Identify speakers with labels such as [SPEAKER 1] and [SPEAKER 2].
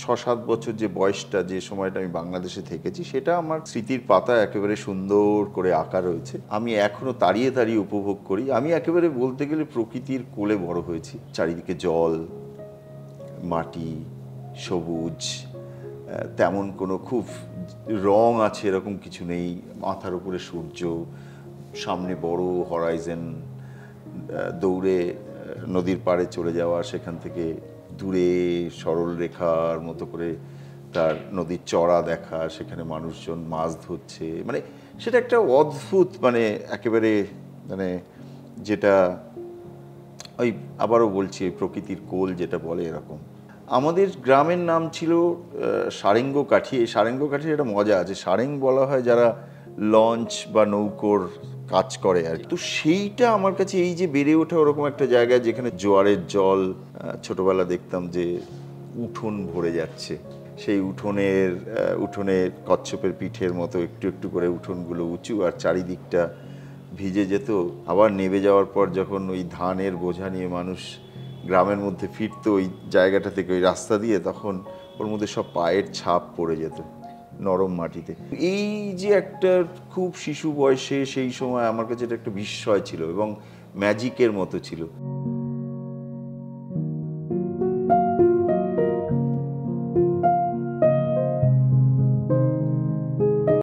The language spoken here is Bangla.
[SPEAKER 1] 6-7 বছর যে বয়সটা, যে সময়টা আমি বাংলাদেশে থেকেছি, সেটা আমার স্মৃতির পাতায় একেবারে সুন্দর করে আঁকা রয়েছে। আমি এখনো তাড়িয়ে তাড়িয়ে উপভোগ করি। আমি একেবারে বলতে গেলে প্রকৃতির কোলে বড় হয়েছি। চারিদিকে জল, মাটি, সবুজ, তেমন কোনো খুব রং আছে এরকম কিছু নেই। মাথার উপরে সূর্য, সামনে বড় হরাইজন, দৌড়ে নদীর পাড়ে চলে যাওয়া, সেখান থেকে দূরে সরল রেখার মতো করে তার নদীর চড়া দেখা, সেখানে মানুষজন মাছ ধরছে, মানে সেটা একটা অদ্ভুত, মানে একেবারে, মানে যেটা ওই আবারও বলছি, প্রকৃতির কোল যেটা বলে এরকম। আমাদের গ্রামের নাম ছিল সারেঙ্গকাঠি। এই সারেঙ্গকাঠির একটা মজা আছে, সারেং বলা হয় যারা লঞ্চ বা নৌকোর কাজ করে আর কি। তো সেইটা আমার কাছে, এই যে বেড়ে ওঠা ওরকম একটা জায়গায় যেখানে জোয়ারের জল, ছোটবেলা দেখতাম যে উঠোন ভরে যাচ্ছে, সেই উঠোনে কচ্ছপের পিঠের মতো একটু একটু করে উঠোনগুলো উঁচু, আর চারিদিকটা ভিজে যেত। আবার নেমে যাওয়ার পর যখন ওই ধানের বোঝা নিয়ে মানুষ গ্রামের মধ্যে ফিরতো ওই জায়গাটা থেকে, ওই রাস্তা দিয়ে, তখন ওর মধ্যে সব পায়ের ছাপ পড়ে যেত নরম মাটিতে। এই যে একটা খুব শিশু বয়সে সেই সময় আমার কাছে এটা একটা বিস্ময় ছিল এবং ম্যাজিকের মতো ছিল।